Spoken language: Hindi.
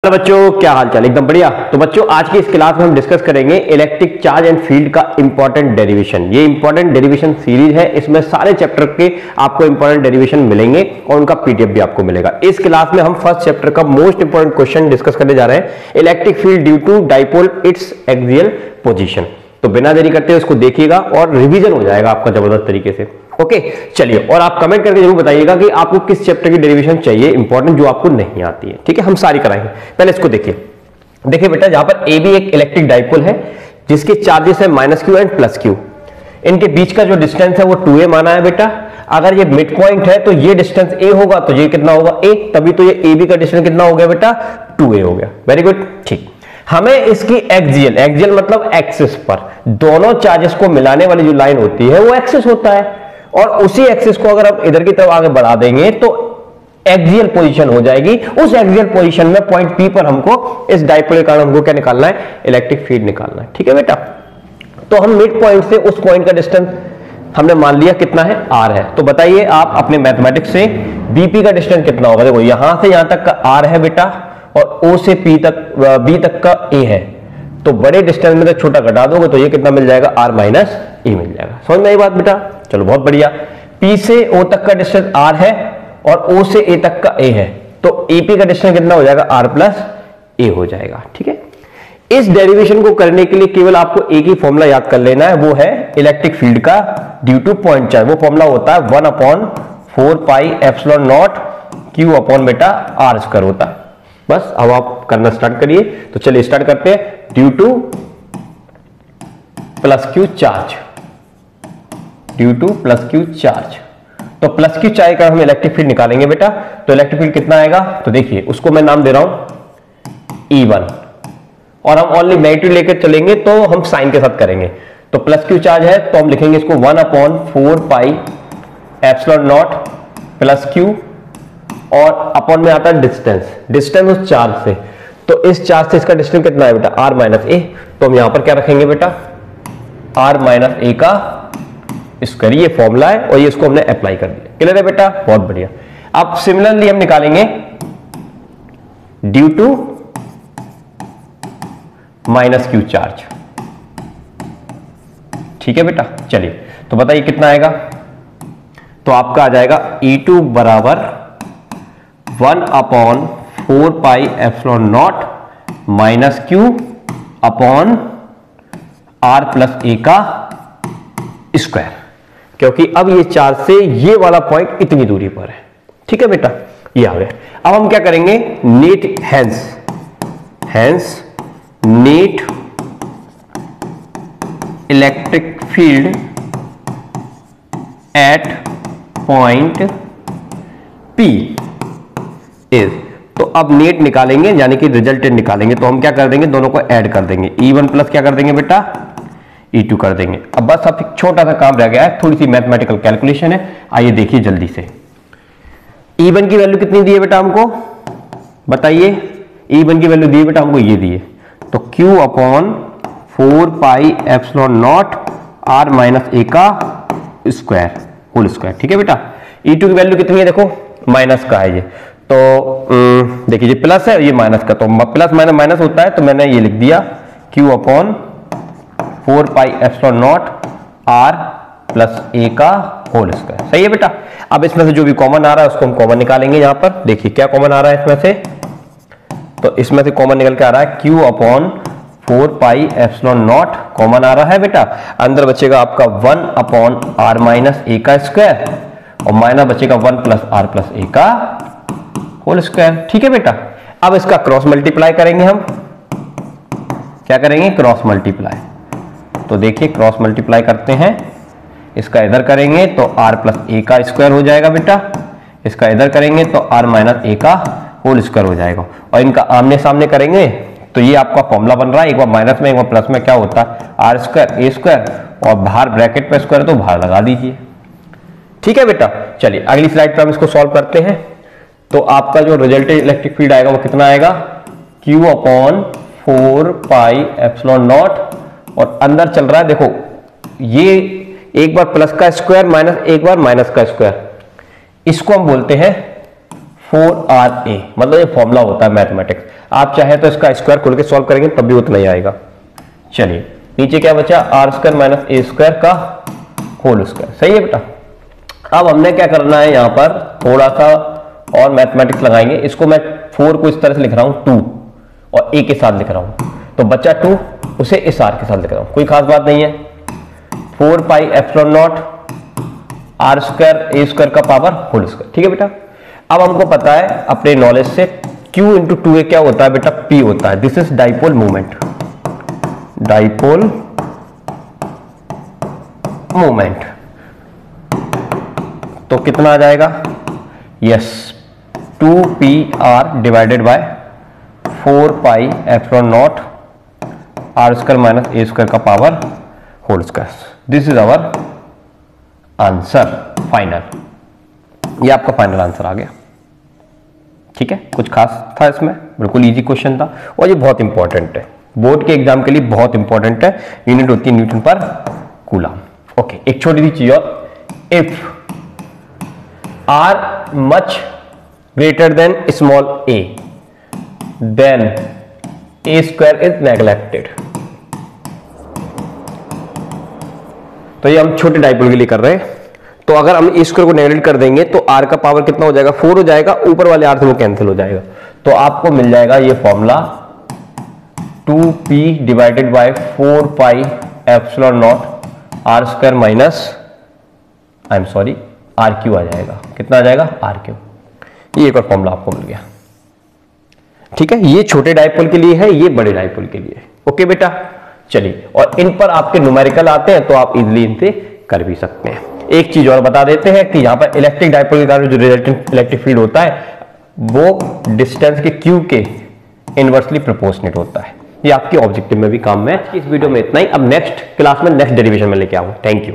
हेलो बच्चों, क्या हाल चाल? एकदम बढ़िया। तो बच्चों, आज की इस क्लास में हम डिस्कस करेंगे इलेक्ट्रिक चार्ज एंड फील्ड का इंपॉर्टेंट डेरिवेशन। ये इंपॉर्टेंट डेरिवेशन सीरीज है, इसमें सारे चैप्टर के आपको इंपॉर्टेंट डेरिवेशन मिलेंगे और उनका पीडीएफ भी आपको मिलेगा। इस क्लास में हम फर्स्ट चैप्टर का मोस्ट इंपॉर्टेंट क्वेश्चन डिस्कस करने जा रहे हैं, electric field due to dipole its axial position. तो बिना देरी करते हुए इसको देखिएगा और रिविजन हो जाएगा आपका जबरदस्त तरीके से। ओके, चलिए। और आप कमेंट करके जरूर बताइएगा कि आपको किस चैप्टर की डेरिवेशन चाहिए इंपॉर्टेंट, जो आपको नहीं आती है। ठीक है, हम सारी कराएंगे। पहले इसको देखिए बेटा, जहां पर ए बी एक इलेक्ट्रिक डाइपोल है जिसके चार्जेस है -q एंड +q। इनके बीच का जो डिस्टेंस है वो 2a माना है बेटा। अगर ये मिड पॉइंट है तो ये डिस्टेंस a होगा, तो ये कितना होगा? a। तभी तो ये ab का डिस्टेंस कितना हो गया बेटा? 2a हो गया। वेरी गुड, ठीक। हमें इसकी एक्सियल मतलब एक्सिस पर दोनों चार्जेस को मिलाने वाली जो लाइन होती है वो एक्सिस होता है, और उसी एक्सिस को अगर आप इधर की तरफ आगे बढ़ा देंगे तो एक्सियल पोजीशन हो जाएगी। उस एक्सियल पोजीशन में पॉइंट P पर हमको इस डाइपोल के कारण हमको क्या निकालना है? इलेक्ट्रिक फील्ड निकालना है। ठीक है बेटा, तो हम मिड पॉइंट से उस पॉइंट का डिस्टेंस हमने मान लिया कितना है? r है। तो बताइए आप अपने मैथमेटिक्स से BP का डिस्टेंस कितना होगा? देखो, यहां से यहां तक का r है बेटा, और O से B तक का a है। तो बड़े डिस्टेंस में तो छोटा घटा दोगे तो ये कितना मिल जाएगा? r माइनस e मिल जाएगा। समझ में आई बात बेटा? चलो, बहुत बढ़िया। P से O तक का डिस्टेंस r है और O से A तक का a है, तो EP का डिस्टेंस कितना हो जाएगा? r प्लस a हो जाएगा। ठीक है, इस डेरिवेशन को करने के लिए केवल आपको एक ही फॉर्मूला याद कर लेना है, वो है इलेक्ट्रिक फील्ड का ड्यू टू पॉइंट चार्ज। वो फॉर्मूला होता है 1/4πε0 q अपॉन बेटा r² होता है। बस अब आप करना स्टार्ट करिए। तो चलिए स्टार्ट करते हैं। Due to +q charge, due to +q charge. तो +q चार्ज का हम इलेक्ट्रिक फील्ड निकालेंगे बेटा। तो इलेक्ट्रिक फील्ड कितना आएगा? तो देखिए, उसको मैं नाम दे रहा हूं E1, और हम ओनली नेगेटिव लेकर चलेंगे तो हम साइन के साथ करेंगे। तो +q चार्ज है तो हम लिखेंगे इसको 1/4πε0 +q, और अपॉन में आता है डिस्टेंस उस चार्ज से। तो इस चार्ज से इसका डिस्टेंस कितना है बेटा? r minus a। तो हम यहां पर क्या रखेंगे बेटा? r माइनस a का स्क्वायर। ये फॉर्मूला है और ये इसको हमने अप्लाई कर दिया। क्लियर है बेटा? बहुत बढ़िया। अब सिमिलरली हम निकालेंगे ड्यू टू -q चार्ज। ठीक है बेटा, चलिए। तो बताइए कितना आएगा? तो आपका आ जाएगा E2 बराबर 1/4πε0 -q upon r plus a का स्क्वायर, क्योंकि अब ये चार्ज से ये वाला पॉइंट इतनी दूरी पर है। ठीक है बेटा, ये आ गया। अब हम क्या करेंगे? Net hence net electric field at point P is. तो अब नेट निकालेंगे, यानी कि रिजल्टेंट निकालेंगे। तो हम क्या कर देंगे? दोनों को ऐड कर देंगे। E1 प्लस क्या कर देंगे बेटा? E2 कर देंगे। अब बस अब एक छोटा सा काम रह गया है, थोड़ी सी मैथमेटिकल कैलकुलेशन है। आइए देखिए जल्दी से। E1 की वैल्यू कितनी दी है बेटा हमको? बताइए। E1 की वैल्यू दी है बेटा हमको, ये दी है। तो q upon 4πε0 r minus a का स्क्वायर होल स्क्वायर। ठीक है बेटा। E2 की वैल्यू कितनी है? देखो, माइनस का है ये। तो देखिए, ये प्लस है, ये माइनस का, तो प्लस माइनस माइनस होता है, तो मैंने ये लिख दिया q upon 4πε0 r plus a का होल स्क्वायर। सही है बेटा। अब इसमें से जो भी कॉमन आ रहा है उसको हम कॉमन निकालेंगे। यहां पर देखिए क्या कॉमन आ रहा है इसमें से? तो इसमें से कॉमन निकल के आ रहा है q अपॉन 4πε0 कॉमन आ रहा है बेटा। अंदर बचेगा आपका 1/r माइनस a का स्क्वायर, और माइनस बचेगा 1 + r + a का होल स्क्वायर। ठीक है बेटा। अब इसका क्रॉस मल्टीप्लाई करेंगे हम। क्या करेंगे? Cross multiply. तो देखिए, क्रॉस मल्टीप्लाई करते हैं। इसका इधर करेंगे तो r + a का स्क्वायर हो जाएगा बेटा। इसका इधर करेंगे तो r माइनस a का होल स्क्वायर हो जाएगा, और इनका आमने सामने करेंगे तो ये आपका फॉर्मूला बन रहा है। एक बार माइनस में, एक बार प्लस में क्या होता है? r² a², और बाहर ब्रैकेट पे स्क्वायर तो बाहर लगा दीजिए। ठीक है बेटा। चलिए अगली स्लाइड पे हम इसको सॉल्व करते हैं। तो आपका जो रिजल्टेंट इलेक्ट्रिक फील्ड आएगा वो कितना आएगा? q अपॉन 4πε0, और अंदर चल रहा है, देखो ये एक बार प्लस का स्क्वायर माइनस एक बार माइनस का स्क्वायर, इसको हम बोलते हैं 4RA, मतलब ये फॉर्मूला होता है मैथमेटिक्स। आप चाहे तो इसका स्क्वायर खोल के सॉल्व करेंगे तब भी उतना ही आएगा। चलिए नीचे क्या बचा, आर स्क्वायर माइनस ए स्क्वायर का होल स्क्वायर, सही है बेटा। अब हमने क्या करना है, यहां पर थोड़ा सा और मैथमेटिक्स लगाएंगे। इसको मैं 4 को इस तरह से लिख रहा हूं 2 और ए के साथ लिख रहा हूं, तो बच्चा 2 उसे इस आर के साथ लिख रहा हूं, कोई खास बात नहीं है। 4 pi epsilon naught are square A square का पावर होल स्क्वायर, ठीक है बेटा। अब हमको पता है अपने नॉलेज से Q इंटू 2A क्या होता है बेटा, P होता है। This is dipole movement, dipole movement. तो कितना आ जाएगा, yes 2PR divided by 4 pi epsilon naught are square minus A square का power whole square. This is our answer final. ये आपका फाइनल आंसर आ गया, ठीक है। कुछ खास था इसमें, बिल्कुल इजी क्वेश्चन था और ये बहुत इंपॉर्टेंट है, बोर्ड के एग्जाम के लिए बहुत इंपॉर्टेंट है। यूनिट होती है न्यूटन पर कूलम। ओके, एक छोटी सी चीज और, if R much greater than small a then a square is neglected. तो ये हम छोटे डाइपोल के लिए कर रहे हैं। तो अगर हम a स्क्वायर को नेग्लेक्ट कर देंगे तो r का पावर कितना हो जाएगा, 4 हो जाएगा, ऊपर वाले r से वो कैंसिल हो जाएगा। तो आपको मिल जाएगा ये formula 2p divided by 4 pi epsilon naught are square minus r q आ जाएगा। कितना आ जाएगा, आर क्यू। ये एक और फॉर्मूला आपको मिल गया, ठीक है। ये छोटे डाइपोल के लिए है, ये बड़े डाइपोल के लिए है। ओके बेटा, चलिए, और इन पर आपके न्यूमेरिकल आते हैं तो आप इजीली इनसे कर भी सकते हैं। एक चीज और बता देते हैं कि यहां पर इलेक्ट्रिक डाइपोल के कारण जो रिजल्टेंट इलेक्ट्रिक फील्ड होता है वो डिस्टेंस के क्यू के इनवर्सली प्रोपोर्शनेट होता है। ये आपके ऑब्जेक्टिव में भी काम में है। इस वीडियो में इतना ही। अब नेक्स्ट क्लास में नेक्स्ट डेरिवेशन में लेके आऊंगा। Thank you.